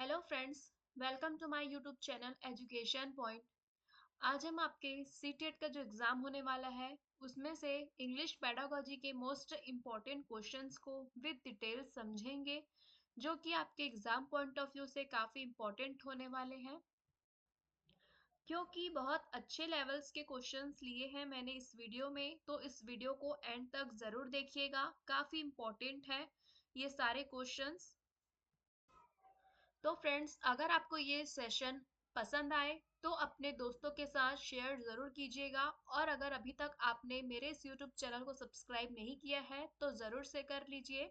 Hello friends, welcome to my YouTube channel Education Point. आज हम आपके सीटेट का जो एग्ज़ाम होने वाला है उसमें से इंग्लिश पेडागोजी के मोस्ट इम्पॉर्टेंट क्वेश्चंस को विद डिटेल समझेंगे, जो कि आपके एग्ज़ाम पॉइंट ऑफ व्यू से काफ़ी इम्पॉर्टेंट होने वाले हैं, क्योंकि बहुत अच्छे लेवल्स के क्वेश्चंस लिए हैं मैंने इस वीडियो में। तो इस वीडियो को एंड तक ज़रूर देखिएगा, काफ़ी इम्पॉर्टेंट है ये सारे क्वेश्चंस। तो फ्रेंड्स, अगर आपको ये सेशन पसंद आए तो अपने दोस्तों के साथ शेयर ज़रूर कीजिएगा, और अगर अभी तक आपने मेरे इस यूट्यूब चैनल को सब्सक्राइब नहीं किया है तो ज़रूर से कर लीजिए,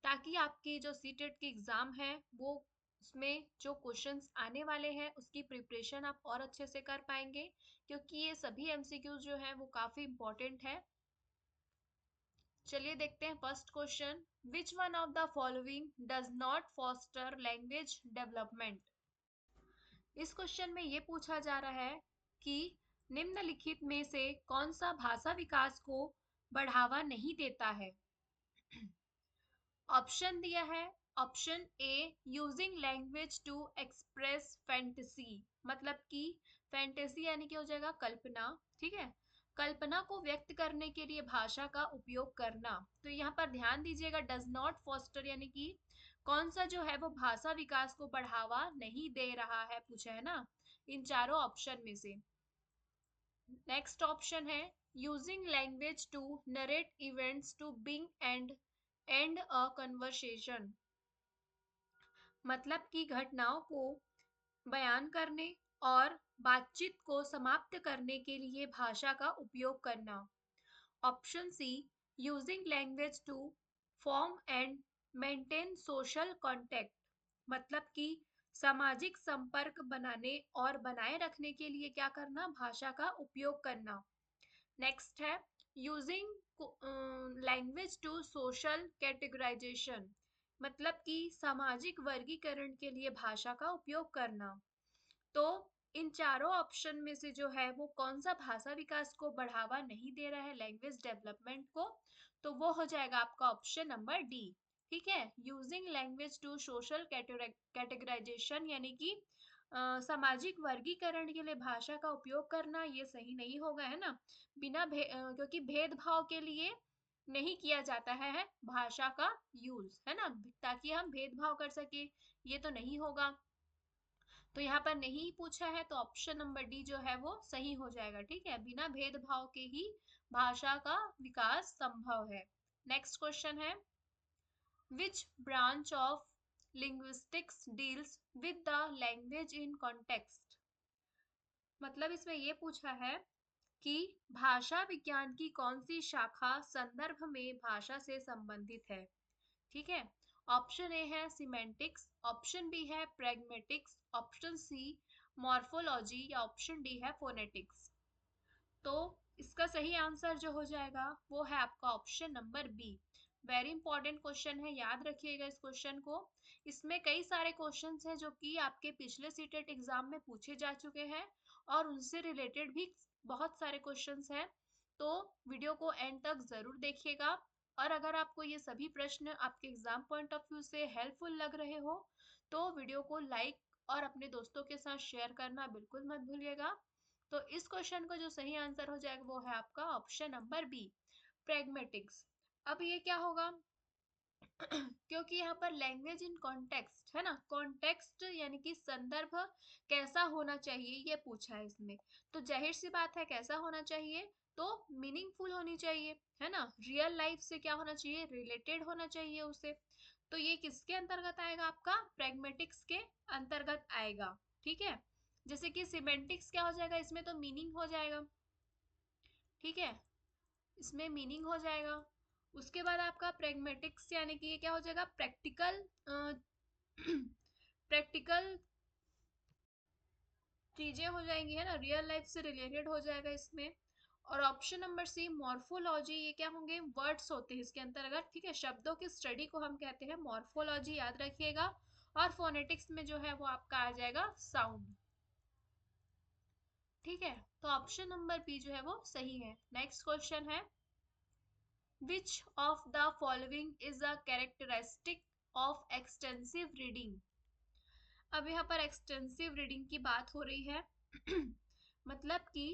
ताकि आपकी जो सीटेट की एग्ज़ाम है वो उसमें जो क्वेश्चंस आने वाले हैं उसकी प्रिपरेशन आप और अच्छे से कर पाएंगे, क्योंकि ये सभी एमसीक्यूज जो हैं वो काफ़ी इम्पोर्टेंट है। चलिए देखते हैं first question. Which one of the following does not foster language development. इस क्वेश्चन में ये पूछा जा रहा है कि निम्नलिखित में से कौन सा भाषा विकास को बढ़ावा नहीं देता है। ऑप्शन दिया है। Option A, using language to express fantasy, मतलब कि फैंटेसी यानी कि हो जाएगा कल्पना। ठीक है, कल्पना को व्यक्त करने के लिए भाषा का उपयोग करना। तो यहाँ पर ध्यान दीजिएगा, डज नॉट फॉस्टर यानी कि कौन सा जो है वो भाषा विकास को बढ़ावा नहीं दे रहा है, पूछा है ना इन चारों ऑप्शन में से। नेक्स्ट ऑप्शन है using language to narrate events to bring and a conversation, मतलब कि घटनाओं को बयान करने और बातचीत को समाप्त करने के लिए भाषा का उपयोग करना। Option C, using language to form and maintain social contact, मतलब कि सामाजिक संपर्क बनाने और बनाए रखने के लिए क्या करना, भाषा का उपयोग करना। नेक्स्ट है using language to social categorisation, मतलब कि सामाजिक वर्गीकरण के लिए भाषा का उपयोग करना। तो इन चारों ऑप्शन में से जो है वो कौन सा भाषा विकास को बढ़ावा नहीं दे रहा है, लैंग्वेज डेवलपमेंट को, तो वो हो जाएगा आपका ऑप्शन नंबर डी। ठीक है, using language to social categorisation यानी कि सामाजिक वर्गीकरण के लिए भाषा का उपयोग करना, ये सही नहीं होगा, है ना। क्योंकि भेदभाव के लिए नहीं किया जाता है भाषा का यूज, है ना, ताकि हम भेदभाव कर सके, ये तो नहीं होगा। तो यहाँ पर नहीं पूछा है, तो ऑप्शन नंबर डी जो है वो सही हो जाएगा। ठीक है, बिना भेदभाव के ही भाषा का विकास संभव है। नेक्स्ट क्वेश्चन है which branch of linguistics deals with the language in context, मतलब इसमें ये पूछा है कि भाषा विज्ञान की कौन सी शाखा संदर्भ में भाषा से संबंधित है। ठीक है, ऑप्शन ए है सिमेंटिक्स, ऑप्शन बी है प्रैग्मेटिक्स, ऑप्शन सी मॉर्फोलॉजी, या ऑप्शन डी है फोनेटिक्स। तो इसका सही आंसर जो हो जाएगा वो है आपका option number B. Very important question है, याद रखिएगा इस क्वेश्चन को। इसमें कई सारे क्वेश्चंस हैं जो कि आपके पिछले सीटेट एग्जाम में पूछे जा चुके हैं, और उनसे रिलेटेड भी बहुत सारे क्वेश्चंस हैं। तो वीडियो को एंड तक जरूर देखिएगा, और अगर आपको ये सभी प्रश्न आपके एग्जाम पॉइंट ऑफ व्यू से हेल्पफुल लग रहे हो तो वीडियो को लाइक और अपने दोस्तों के साथ शेयर करना बिल्कुल मत भूलिएगा। तो इस क्वेश्चन का जो सही आंसर हो जाएगा वो है आपका ऑप्शन नंबर बी, प्रैग्मेटिक्स। अब ये क्या होगा क्योंकि यहाँ पर लैंग्वेज इन कॉन्टेक्स्ट है ना, कॉन्टेक्स्ट यानी कि संदर्भ कैसा होना चाहिए ये पूछा है इसमें। तो जाहिर सी बात है कैसा होना चाहिए, तो मीनिंगफुल होनी चाहिए, है ना, रियल लाइफ से क्या होना चाहिए, रिलेटेड होना चाहिए उसे। तो ये किसके अंतर्गत आएगा, आपका प्रैग्मेटिक्स के अंतर्गत आएगा। ठीक है, जैसे कि सिमेंटिक्स क्या हो जाएगा, इसमें तो मीनिंग हो जाएगा। ठीक है, इसमें मीनिंग हो जाएगा। उसके बाद आपका प्रैग्मेटिक्स यानी कि ये क्या हो जाएगा, प्रैक्टिकल प्रैक्टिकल चीजें हो जाएंगी, है ना, रियल लाइफ से रिलेटेड हो जाएगा इसमें। और ऑप्शन नंबर सी मॉर्फोलॉजी, ये क्या होंगे, वर्ड्स होते हैं इसके अंतर्गत। ठीक है, शब्दों की स्टडी को हम कहते हैं मॉर्फोलॉजी, याद रखिएगा। और फोनेटिक्स में जो है वो आपका आ जाएगा साउंड। ठीक है, तो ऑप्शन नंबर बी जो है वो सही है। नेक्स्ट क्वेश्चन है which of the following is a characteristic of extensive reading। अब यहाँ पर एक्सटेंसिव रीडिंग की बात हो रही है। मतलब कि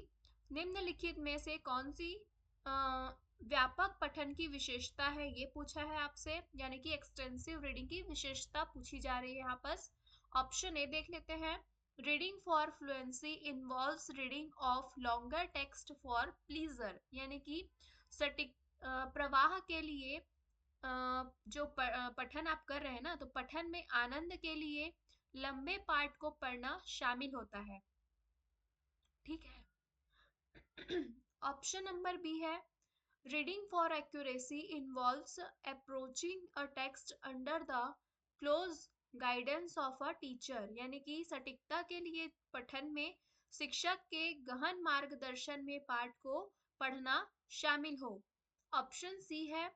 निम्नलिखित में से कौन सी अ, व्यापक पठन की विशेषता है, ये पूछा है आपसे, यानी कि एक्सटेंसिव रीडिंग की विशेषता पूछी जा रही है यहाँ पर। ऑप्शन ए देख लेते हैं। Reading for fluency involves reading of longer text for pleaser, यानी कि सटीक प्रवाह के लिए जो पठन आप कर रहे हैं ना, तो पठन में आनंद के लिए लंबे पाठ को पढ़ना शामिल होता है। ठीक है। ऑप्शन नंबर बी है। Reading for accuracy involves approaching a text under the close guidance of a teacher, यानी कि सटीकता के लिए पठन में शिक्षक के गहन मार्गदर्शन में पाठ को पढ़ना शामिल हो। ऑप्शन सी है।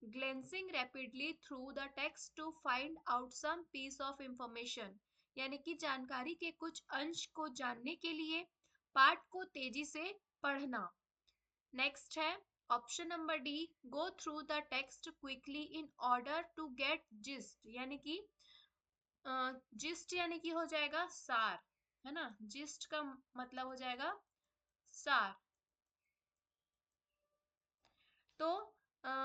Glancing rapidly through the text to find out some piece of information, यानी कि जानकारी के कुछ अंश को जानने के लिए पाठ को तेजी से पढ़ना। नेक्स्ट है option number D. Go through the text quickly in order to get gist, यानी कि जिस्ट यानी कि हो जाएगा सार, है ना। जिस्ट का मतलब हो जाएगा सार। तो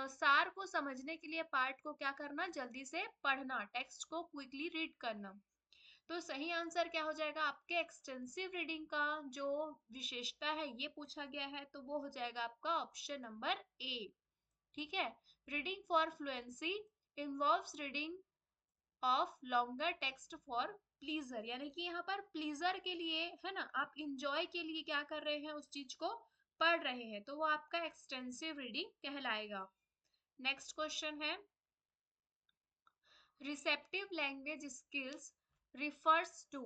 सार को समझने के लिए पार्ट को क्या करना, जल्दी से पढ़ना, टेक्स्ट को क्विकली रीड करना। तो सही आंसर क्या हो जाएगा आपके एक्सटेंसिव रीडिंग का जो विशेषता है ये पूछा गया है, तो वो हो जाएगा आपका ऑप्शन नंबर ए। ठीक है। Reading for fluency involves reading of longer text for pleaser, यानी कि यहाँ पर प्लीजर के लिए, है ना, आप इंजॉय के लिए क्या कर रहे हैं, उस चीज को पढ़ रहे हैं, तो वो आपका एक्सटेंसिव रीडिंग कहलाएगा। नेक्स्ट क्वेश्चन है। Receptive language skills refers to,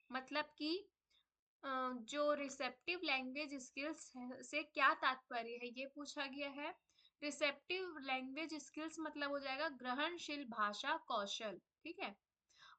मतलब कि जो रिसेप्टिव लैंग्वेज स्किल्स से क्या तात्पर्य है, ये पूछा गया है। रिसेप्टिव लैंग्वेज स्किल्स मतलब हो जाएगा ग्रहणशील भाषा कौशल। ठीक है।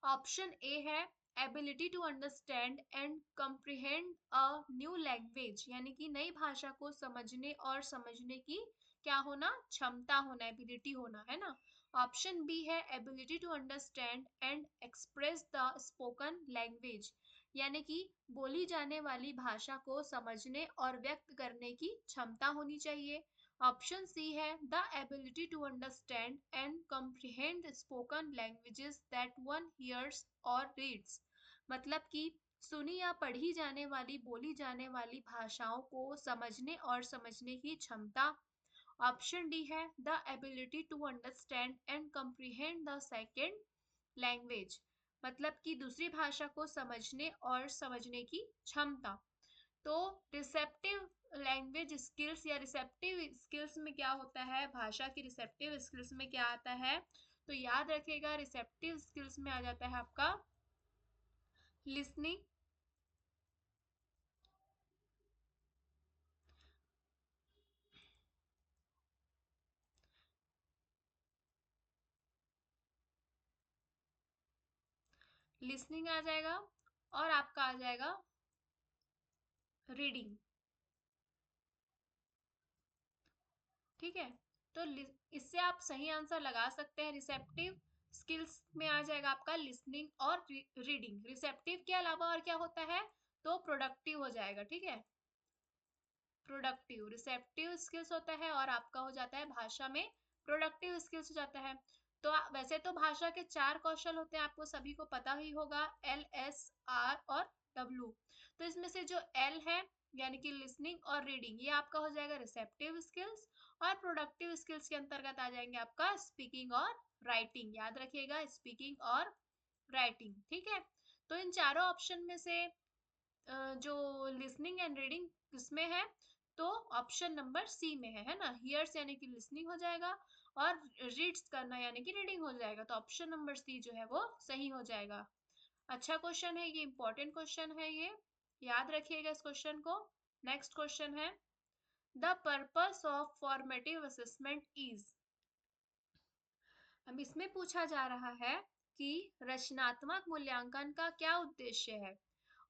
ऑप्शन ए है ability to understand and comprehend a new language, यानी कि नई भाषा को समझने और समझने की क्या होना, क्षमता होना, एबिलिटी होना, है ना। ऑप्शन बी है ability to understand and express the spoken language, यानी कि बोली जाने वाली भाषा को समझने और व्यक्त करने की क्षमता होनी चाहिए। ऑप्शन सी है the ability to understand and comprehend spoken languages that one hears और रीड्स, मतलब कि सुनी या पढ़ी जाने वाली बोली जाने वाली भाषाओं को समझने और समझने की क्षमता। ऑप्शन डी है the ability to understand and comprehend the second language, मतलब कि दूसरी भाषा को समझने और समझने की क्षमता। तो रिसेप्टिव लैंग्वेज स्किल्स या रिसेप्टिव स्किल्स में क्या होता है, भाषा की रिसेप्टिव स्किल्स में क्या आता है, तो याद रखिएगा रिसेप्टिव स्किल्स में आ जाता है आपका लिसनिंग, लिसनिंग आ जाएगा, और आपका आ जाएगा रीडिंग। ठीक है। तो इससे आप सही आंसर लगा सकते हैं। रिसेप्टिव स्किल्स में आ जाएगा आपका लिसनिंग और रीडिंग। रिसेप्टिव के अलावा और क्या होता है, तो प्रोडक्टिव हो जाएगा। ठीक है। प्रोडक्टिव रिसेप्टिव स्किल्स होता है और आपका हो जाता है भाषा में प्रोडक्टिव स्किल्स हो जाता है। तो वैसे तो भाषा के चार कौशल होते हैं, आपको सभी को पता ही होगा, एल, एस, आर और डब्ल्यू। तो इसमें से जो एल है, यानी कि लिसनिंग और रीडिंग, ये आपका हो जाएगा रिसेप्टिव स्किल्स, और प्रोडक्टिव स्किल्स के अंतर्गत आ जाएंगे आपका स्पीकिंग और राइटिंग। याद रखिएगा स्पीकिंग और राइटिंग। ठीक है। तो इन चारों ऑप्शन में से जो लिसनिंग एंड रीडिंग किसमें है, तो ऑप्शन नंबर सी में है ना। हियर्स यानी कि लिसनिंग हो जाएगा, और रीड्स करना यानी कि रीडिंग हो जाएगा, तो ऑप्शन नंबर सी जो है वो सही हो जाएगा। अच्छा क्वेश्चन है ये, इंपॉर्टेंट क्वेश्चन है ये, याद रखिएगा इस क्वेश्चन को। नेक्स्ट क्वेश्चन है। The purpose of formative assessment is, अब इसमें पूछा जा रहा है कि रचनात्मक मूल्यांकन का क्या उद्देश्य है।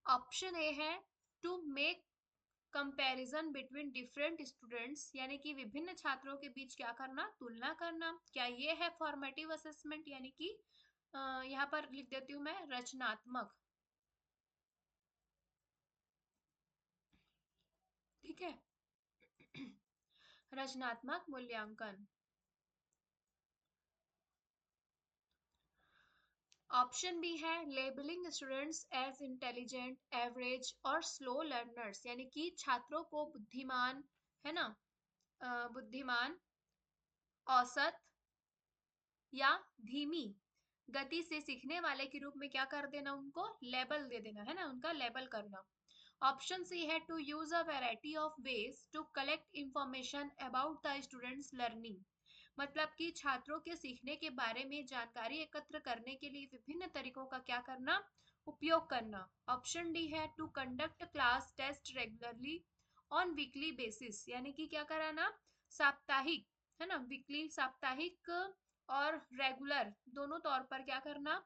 ऑप्शन ए है to make comparison between different students, यानी कि विभिन्न छात्रों के बीच क्या करना, तुलना करना। क्या ये है फॉर्मेटिव असेसमेंट, यानी कि यहाँ पर लिख देती हूँ मैं रचनात्मक। ठीक है। रचनात्मक मूल्यांकन। ऑप्शन बी है labelling students as intelligent, average और स्लो लर्नर्स, यानी कि छात्रों को बुद्धिमान, है ना, बुद्धिमान, औसत या धीमी गति से सीखने वाले के रूप में क्या कर देना, उनको लेबल दे देना, है ना, उनका लेबल करना। ऑप्शन सी है to use a variety of ways to collect information about the students learning, मतलब कि छात्रों के सीखने के बारे में जानकारी एकत्र करने के लिए विभिन्न तरीकों का क्या करना, उपयोग करना। ऑप्शन डी है to conduct class test regularly on weekly basis, यानी कि क्या कराना, साप्ताहिक, है ना, वीकली साप्ताहिक और रेगुलर दोनों तौर पर क्या करना,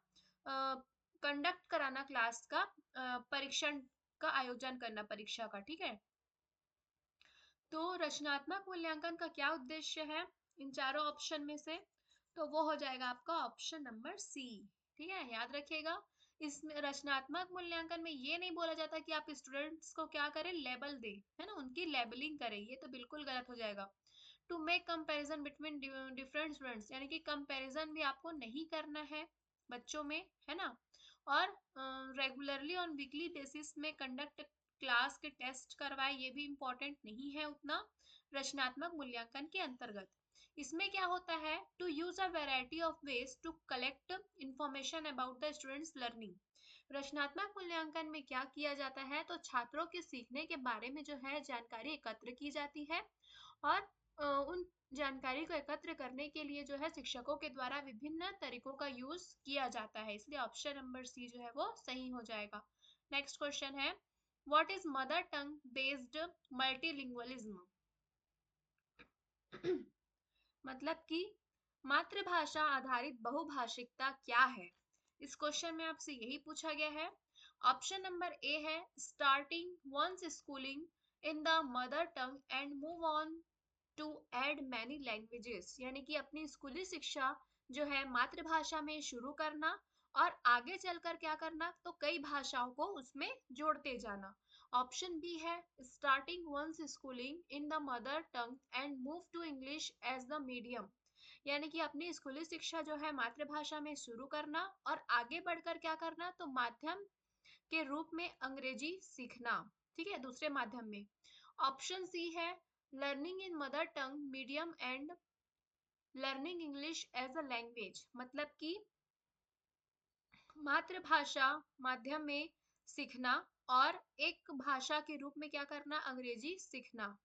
कंडक्ट कराना क्लास का, परीक्षण का आयोजन करना, परीक्षा का। ठीक है। तो रचनात्मक मूल्यांकन का क्या उद्देश्य है इन चारों ऑप्शन में से, तो वो हो जाएगा आपका ऑप्शन नंबर सी। ठीक है, याद रखिएगा। इसमें रचनात्मक मूल्यांकन में ये नहीं बोला जाता कि आप स्टूडेंट्स को क्या करें, लेबल दे, है ना, उनकी लेबलिंग करें, ये तो बिल्कुल गलत हो जाएगा। To make comparison between different students, यानी कि कंपैरिजन भी आपको नहीं करना है बच्चों में, है ना। और रेगुलरली ऑन वीकली बेसिस में कंडक्ट क्लास के टेस्ट करवाए, ये भी इम्पोर्टेंट नहीं है उतना रचनात्मक मूल्यांकन के अंतर्गत। इसमें क्या होता है, to use a variety of ways to collect information about the students learning. रचनात्मक मूल्यांकन में क्या किया जाता है, तो छात्रों के सीखने के बारे में जो है जानकारी एकत्र की जाती है, और उन जानकारी को एकत्र करने के लिए जो है शिक्षकों के द्वारा विभिन्न तरीकों का यूज किया जाता है, इसलिए ऑप्शन नंबर सी जो है वो सही हो जाएगा। नेक्स्ट क्वेश्चन है what is mother tongue based multilingualism, मतलब कि मातृभाषा आधारित बहुभाषिकता क्या है। इस क्वेश्चन में आपसे यही पूछा गया है। ऑप्शन नंबर ए है starting one's schooling in the mother tongue and move on to add many languages, यानी कि अपनी स्कूली शिक्षा जो है मातृभाषा में शुरू करना और आगे चलकर क्या करना, तो कई भाषाओं को उसमें जोड़ते जाना। ऑप्शन बी है starting one's schooling in the mother tongue and move to English as the medium, यानी कि अपनी स्कूली शिक्षा जो है मातृभाषा में शुरू करना और आगे बढ़कर क्या करना, तो माध्यम के रूप में अंग्रेजी सीखना, ठीक है, दूसरे माध्यम में। ऑप्शन सी है learning in mother tongue medium and learning English as a language, मतलब कि मातृभाषा माध्यम में सीखना और एक भाषा के रूप में क्या करना, अंग्रेजी सीखना।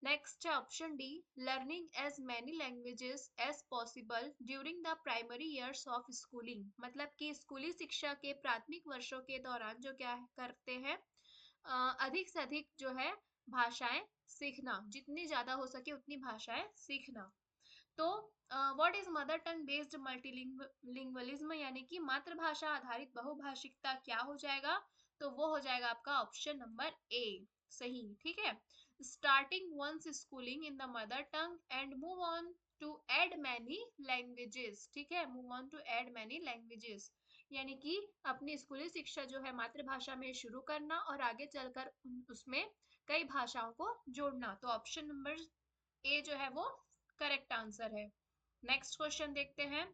नेक्स्ट है option D learning as many languages as possible during the primary years of schooling, मतलब कि स्कूली शिक्षा के प्राथमिक वर्षों के दौरान जो क्या करते हैं, अधिक से अधिक जो है भाषाएं सीखना, जितनी ज्यादा हो सके उतनी भाषाएं सीखना। तो what is mother tongue based multilingualism, यानी कि मातृभाषा आधारित बहुभाषिकता क्या हो जाएगा, तो वो हो जाएगा आपका ऑप्शन नंबर ए, सही। ठीक है, starting one's schooling in the mother tongue and move on to add many languages, ठीक है, move on to add many languages, यानी कि अपनी स्कूली शिक्षा जो है मातृभाषा में शुरू करना और आगे चलकर उसमें कई भाषाओं को जोड़ना, तो ऑप्शन नंबर ए जो है वो करेक्ट आंसर है। नेक्स्ट क्वेश्चन देखते हैं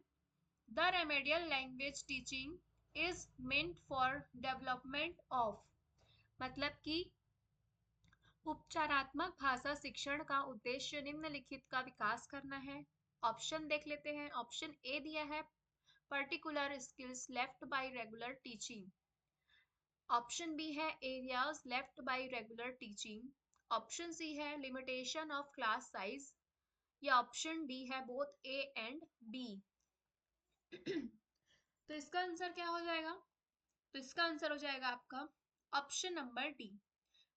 the remedial language teaching is meant for development of, मतलब कि उपचारात्मक भाषा शिक्षण का उद्देश्य निम्नलिखित का विकास करना है। ऑप्शन देख लेते हैं। ऑप्शन ए दिया है particular skills left by regular teaching, option B है areas left by regular teaching, option C है लिमिटेशन ऑफ क्लास साइज, या ऑप्शन डी है बोथ ए एंड बी। तो इसका आंसर क्या हो जाएगा, तो इसका आंसर हो जाएगा आपका option number D,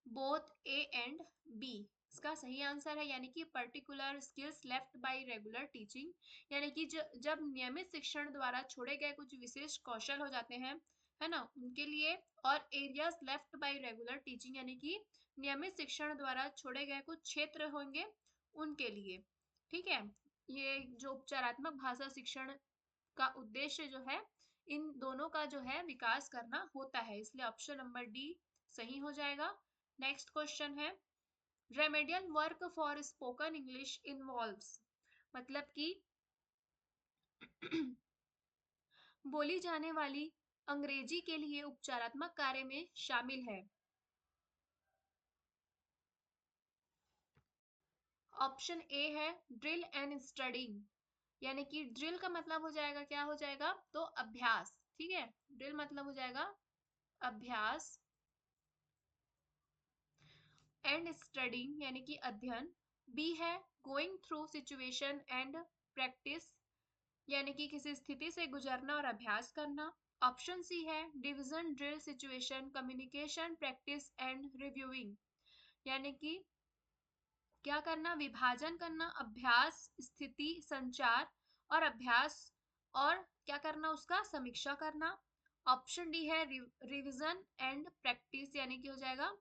both A and B इसका सही आंसर है, यानी कि particular skills left by regular teaching, यानी कि जब नियमित शिक्षण द्वारा छोड़े गए कुछ विशेष कौशल हो जाते हैं, है ना, उनके लिए, और areas left by regular teaching, यानी कि नियमित शिक्षण द्वारा छोड़े गए कुछ क्षेत्र होंगे उनके लिए। ठीक है, ये जो उपचारात्मक भाषा शिक्षण का उद्देश्य जो है इन दोनों का जो है विकास करना होता है, इसलिए ऑप्शन नंबर डी सही हो जाएगा। नेक्स्ट क्वेश्चन है remedial work for spoken English involves, मतलब कि बोली जाने वाली अंग्रेजी के लिए उपचारात्मक कार्य में शामिल है। ऑप्शन ए है ड्रिल एंड स्टडिंग, यानी कि ड्रिल का मतलब हो जाएगा, क्या हो जाएगा, तो अभ्यास, ठीक है, ड्रिल मतलब हो जाएगा अभ्यास, एंड स्टडिंग यानी कि अध्ययन। बी है going through situation and practice, यानी कि किसी स्थिति से गुजरना और अभ्यास करना। ऑप्शन सी है division drill situation communication practice and reviewing, यानी कि क्या करना, विभाजन करना, अभ्यास, स्थिति, संचार और अभ्यास, और क्या करना, उसका समीक्षा करना। ऑप्शन डी है रिवीजन एंड प्रैक्टिस, यानी कि हो जाएगा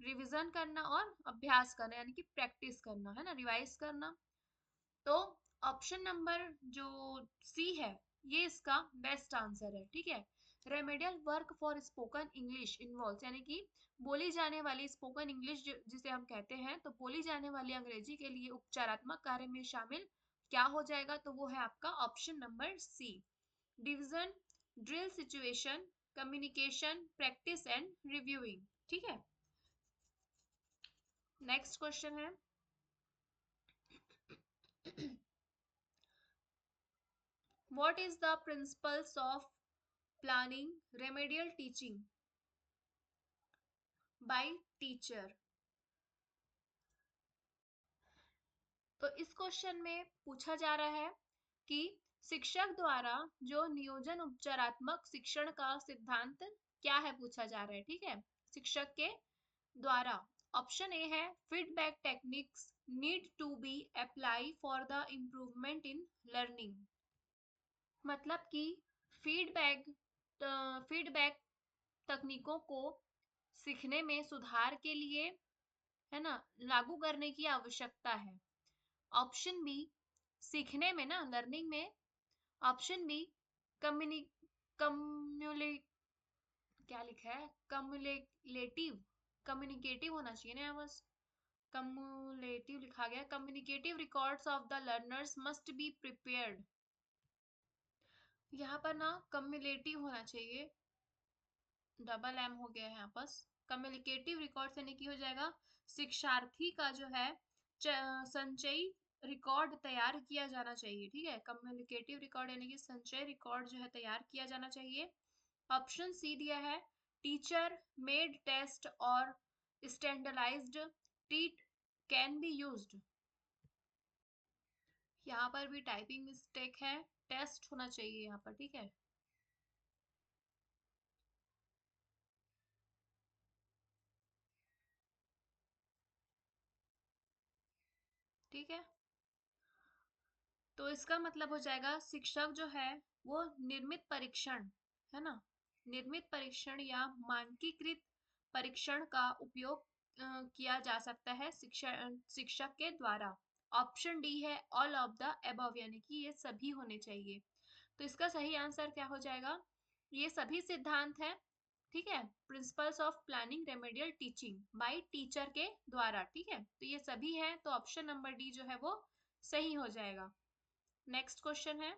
रिवीजन करना और अभ्यास करना, यानी कि प्रैक्टिस करना, है ना, रिवाइज करना। तो ऑप्शन नंबर जो सी है ये इसका बेस्ट आंसर है, ठीक है। Remedial work for spoken English involve, यानी कि बोली जाने वाली स्पोकन इंग्लिश जिसे हम कहते हैं, तो बोली जाने वाली अंग्रेजी के लिए उपचारात्मक कार्य में शामिल क्या हो जाएगा, तो वो है आपका option number C, division drill situation communication practice and reviewing, ठीक है। नेक्स्ट क्वेश्चन है what is the principles of planning remedial teaching by teacher. तो इस क्वेश्चन में पूछा जा रहा है कि शिक्षक द्वारा जो नियोजन उपचारात्मक शिक्षण का सिद्धांत क्या है, पूछा जा रहा है, ठीक है, शिक्षक के द्वारा। ऑप्शन ए है feedback techniques need to be apply for the improvement in learning, मतलब कि फीडबैक फीडबैक तकनीकों को सीखने में सुधार के लिए, है ना, लागू करने की आवश्यकता है। ऑप्शन बी सीखने में ना, लर्निंग में। ऑप्शन बी कम्युनि कम्युले क्या लिखा है, कम्युलेटिव, कम्युनिकेटिव होना चाहिए ना, बस कम्युलेटिव लिखा गया। Communicative records of the learners must be prepared, यहाँ पर ना कम्युलेटिव होना चाहिए, डबल एम हो गया है यहाँ पर। कम्युनिकेटिव रिकॉर्ड यानी कि हो जाएगा शिक्षार्थी का जो है संचयी रिकॉर्ड तैयार किया जाना चाहिए, ठीक है, कम्युनिकेटिव रिकॉर्ड यानी कि संचय रिकॉर्ड जो है तैयार किया जाना चाहिए। ऑप्शन सी दिया है टीचर मेड टेस्ट और स्टैंडर्डाइज्ड टीट कैन बी यूज्ड, यहाँ पर भी टाइपिंग मिस्टेक है, टेस्ट होना चाहिए यहाँ पर, ठीक है। ठीक है, तो इसका मतलब हो जाएगा शिक्षक जो है वो निर्मित परीक्षण, है ना, निर्मित परीक्षण या मानकीकृत परीक्षण का उपयोग किया जा सकता है शिक्षक के द्वारा। ऑप्शन डी है ऑल ऑफ द अबव, यानी कि ये सभी होने चाहिए। तो इसका सही आंसर क्या हो जाएगा, ये सभी सिद्धांत है, ठीक है, principles of planning remedial teaching by teacher के द्वारा, ठीक है, तो ये सभी है, तो ऑप्शन नंबर डी जो है वो सही हो जाएगा। नेक्स्ट क्वेश्चन है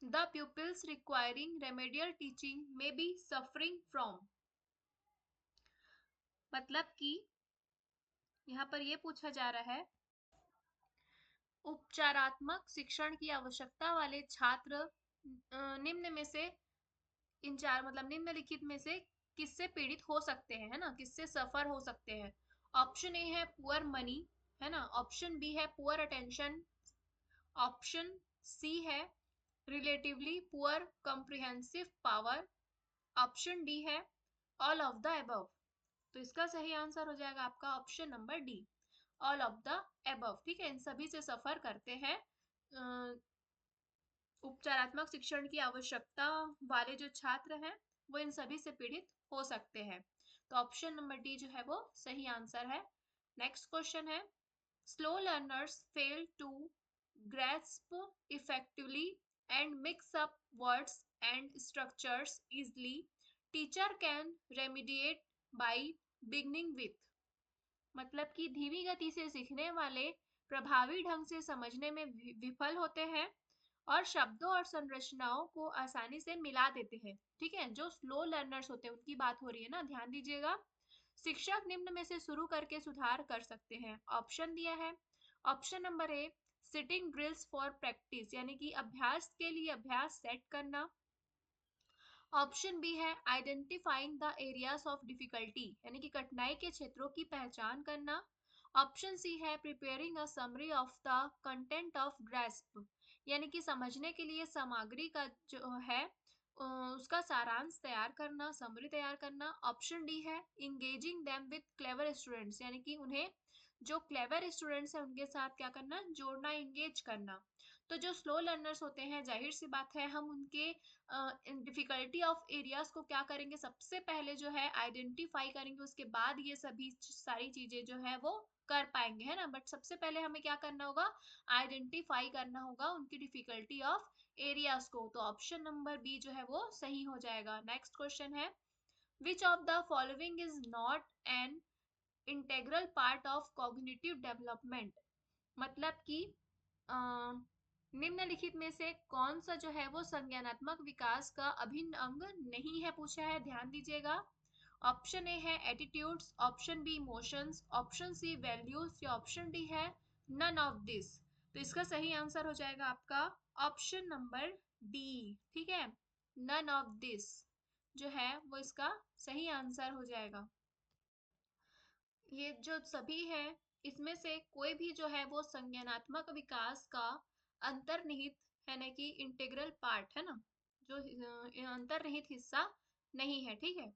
the pupils requiring remedial teaching may be suffering from, मतलब कि यहाँ पर ये पूछा जा रहा है उपचारात्मक शिक्षण की आवश्यकता वाले छात्र निम्न में से इन चार मतलब निम्नलिखित में से किससे पीड़ित हो सकते हैं, है ना, किससे सफर हो सकते हैं। ऑप्शन ए है पुअर मनी, है ना, ऑप्शन बी है पुअर अटेंशन, ऑप्शन सी है relatively poor comprehensive power, option D है ऑल ऑफ द अबव। तो इसका सही आंसर हो जाएगा आपका option number D, all of the above, ठीक है, इन सभी से सफर करते हैं उपचारात्मक शिक्षण की आवश्यकता वाले जो छात्र हैं वो इन सभी से पीड़ित हो सकते हैं। तो ऑप्शन नंबर डी जो है वो सही आंसर है। नेक्स्ट क्वेश्चन है slow learners fail to grasp effectively and mix up words and structures easily. Teacher can remediate by beginning with, मतलब कि धीमी गति से सीखने वाले प्रभावी ढंग से समझने में विफल होते हैं और शब्दों और संरचनाओं को आसानी से मिला देते हैं। ठीक है, जो स्लो लर्नर्स होते हैं उनकी बात हो रही है ना, ध्यान दीजिएगा। शिक्षक निम्न में से शुरू करके सुधार कर सकते हैं। ऑप्शन दिया है। Option number A, sitting drills for practice, यानी कि अभ्यास के लिए अभ्यास सेट करना। ऑप्शन बी है identifying the areas of difficulty, यानी कि कठिनाई के क्षेत्रों की पहचान करना। ऑप्शन सी है preparing a summary of the content of grasp, यानी कि समझने के लिए सामग्री का जो है उसका सारांश तैयार करना, समरी तैयार करना। ऑप्शन डी है engaging them with clever students, यानी कि उन्हें जो क्लेवर स्टूडेंट्स हैं उनके साथ क्या करना, जोड़ना, इंगेज करना। तो जो स्लो लर्नर्स होते हैं, जाहिर सी बात है हम उनके डिफिकल्टी ऑफ एरियाज को क्या करेंगे, सबसे पहले जो है आइडेंटिफाई करेंगे, उसके बाद ये सभी सारी चीजें जो है वो कर पाएंगे, है ना। बट सबसे पहले हमें क्या करना होगा, आइडेंटिफाई करना होगा उनकी डिफिकल्टी ऑफ एरियाज को। तो ऑप्शन नंबर बी जो है वो सही हो जाएगा। नेक्स्ट क्वेश्चन है, which of the following is not an integral part of cognitive development, मतलब कि निम्नलिखित में से कौन सा जो है वो संज्ञानात्मक विकास का अभिन्न अंग नहीं है, पूछा है, ध्यान दीजिएगा। ऑप्शन ए है attitudes, option B emotions, option C values, या ऑप्शन डी है नन ऑफ दिस। तो इसका सही आंसर हो जाएगा आपका ऑप्शन नंबर डी। ठीक है, नन ऑफ दिस जो है वो इसका सही आंसर हो जाएगा। ये जो सभी है, इसमें से कोई भी जो है वो संज्ञानात्मक विकास का अंतर्निहित है ना, कि इंटीग्रल पार्ट है ना, जो अंतर्निहित हिस्सा नहीं है। ठीक है,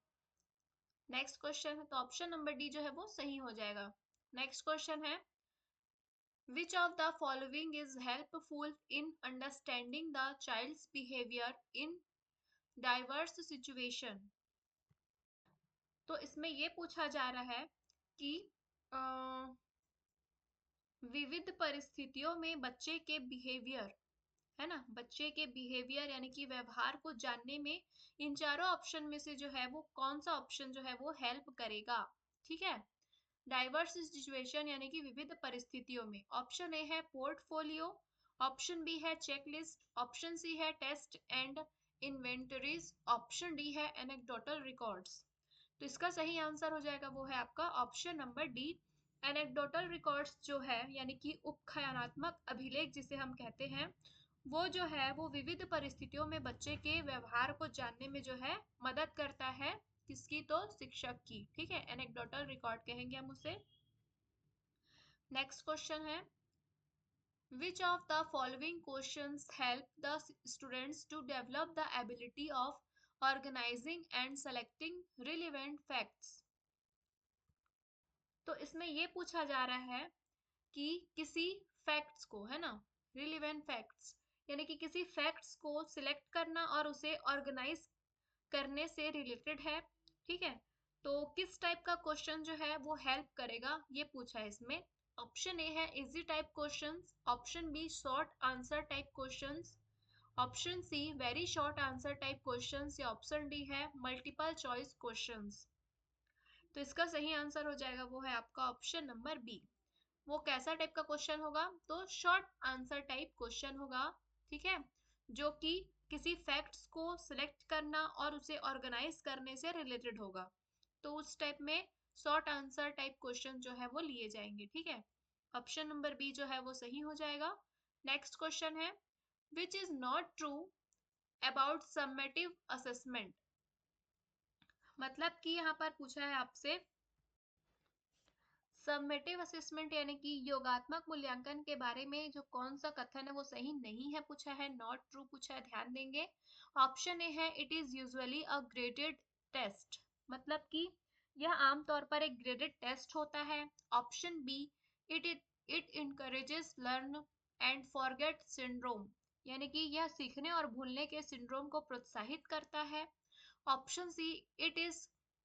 नेक्स्ट क्वेश्चन है, तो ऑप्शन नंबर डी जो है वो सही हो जाएगा। नेक्स्ट क्वेश्चन है, which of the following is helpful in understanding the child's behaviour in diverse situation. तो इसमें ये पूछा जा रहा है कि विविध परिस्थितियों में बच्चे के बिहेवियर, है ना, बच्चे के बिहेवियर यानी कि व्यवहार को जानने में इन चारों ऑप्शन में से जो है वो कौन सा ऑप्शन जो है वो हेल्प करेगा। ठीक है, डाइवर्स सिचुएशन यानी कि विविध परिस्थितियों में। ऑप्शन ए है पोर्टफोलियो, ऑप्शन बी है चेकलिस्ट, ऑप्शन सी है test and inventories, option D है एनेक्डोटल रिकॉर्ड्स। तो इसका सही आंसर हो जाएगा वो है आपका option number D, anecdotal records जो है, यानी कि उपख्यानात्मक अभिलेख जिसे हम कहते हैं, वो जो है वो विविध परिस्थितियों में बच्चे के व्यवहार को जानने में जो है मदद करता है। किसकी, तो शिक्षक की। ठीक है, एनेक्डोटल रिकॉर्ड कहेंगे हम उसे। नेक्स्ट क्वेश्चन है, which of the following questions help the students to develop the ability of organizing and selecting relevant facts। तो इसमें ये पूछा जा रहा है कि किसी फैक्ट्स को, है ना, रिलेवेंट फैक्ट्स, यानी कि किसी फैक्ट्स को सिलेक्ट करना और उसे ऑर्गेनाइज करने से रिलेटेड है। ठीक है, तो किस टाइप का क्वेश्चन जो है वो हेल्प करेगा, ये पूछा है इसमें। ऑप्शन ए है essay type questions, option B short answer type questions, option C very short answer type questions, या ऑप्शन डी है मल्टीपल चॉइस क्वेश्चंस। तो इसका सही आंसर हो जाएगा वो है आपका ऑप्शन नंबर बी। वो कैसा टाइप का क्वेश्चन होगा, तो शॉर्ट आंसर टाइप क्वेश्चन होगा। ठीक है, जो कि किसी फैक्ट्स को सिलेक्ट करना और उसे ऑर्गेनाइज करने से रिलेटेड होगा। तो उस टाइप में शॉर्ट आंसर टाइप क्वेश्चन जो है वो लिए जाएंगे। ठीक है, ऑप्शन नंबर बी जो है वो सही हो जाएगा। नेक्स्ट क्वेश्चन है, which is not true about summative assessment, मतलब कि यहाँ पर पूछा है आपसे सबमेटिव असेसमेंट यानी कि योगात्मक मूल्यांकन के बारे में जो कौन सा कथन है वो सही नहीं है, पूछा है, नॉट ट्रू पूछा है, ध्यान देंगे। ऑप्शन ए है it is usually a graded test, मतलब कि यह आमतौर पर एक ग्रेडेड टेस्ट होता है। Option B, it it encourages learn and forget syndrome, यानी कि यह सीखने और भूलने के सिंड्रोम को प्रोत्साहित करता है। Option C, it is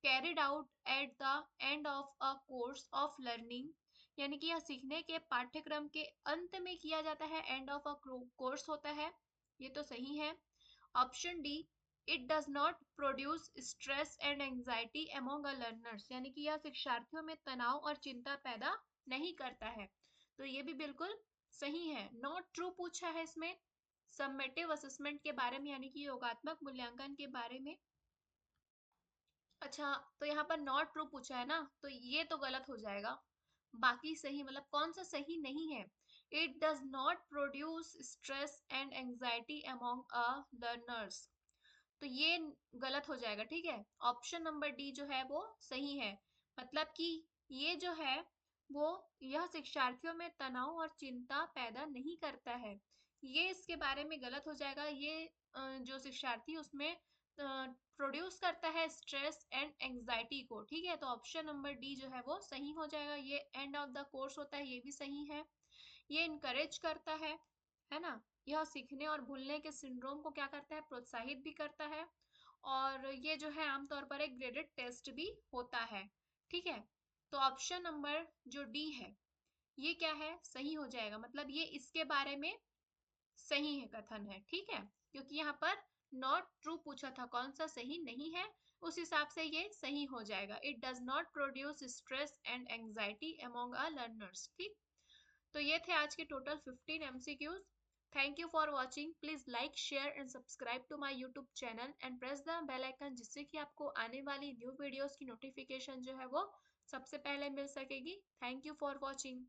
carried out at the end of a course of learning, यानी कि यह सीखने के पाठ्यक्रम के अंत में किया जाता है, एंड ऑफ अ कोर्स होता है, ये तो सही है। Option D, it does not produce stress and anxiety among a learners, यानी कि यह शिक्षार्थियों में तनाव और चिंता पैदा नहीं करता है, तो ये भी बिल्कुल सही है। नॉट ट्रू पूछा है इसमें सबमेटिव असेसमेंट के बारे में, यानी कि योगात्मक मूल्यांकन के बारे में। अच्छा, तो यहाँ पर नॉट ट्रू पूछा है ना, तो ये तो गलत हो जाएगा। बाकी सही, मतलब कौन सा सही नहीं है? It does not produce stress and anxiety among a learners, तो ये गलत हो जाएगा, ठीक है। ऑप्शन नंबर डी जो है वो सही है, मतलब कि ये जो है वो यह शिक्षार्थियों में तनाव और चिंता पैदा नहीं करता है, ये इसके बारे में गलत हो जाएगा। ये जो शिक्षार्थी उसमें प्रोड्यूस करता है स्ट्रेस एंड एंजाइटी को, ठीक है। तो ऑप्शन नंबर डी जो है वो सही हो जाएगा। ये एंड ऑफ द कोर्स होता है, ये भी सही है। ये इनकरेज करता है ना। यह सीखने और भूलने के सिंड्रोम को क्या करता है, प्रोत्साहित भी करता है। और ये जो है आमतौर पर एक ग्रेडेड टेस्ट भी होता है, ठीक है। तो ऑप्शन नंबर जो डी है ये क्या है, सही हो जाएगा, मतलब ये इसके बारे में सही है, कथन है, ठीक है। क्योंकि यहाँ पर नॉट ट्रू पूछा था, कौन सा सही नहीं है, उस हिसाब से ये सही हो जाएगा। It does not produce stress and anxiety among our learners, ठीक। तो ये थे आज के total 15 MCQs. Thank you for watching. Please like, share and subscribe to my YouTube channel and press the bell icon, जिससे कि आपको आने वाली न्यू वीडियोस की नोटिफिकेशन जो है वो सबसे पहले मिल सकेगी। Thank you for watching.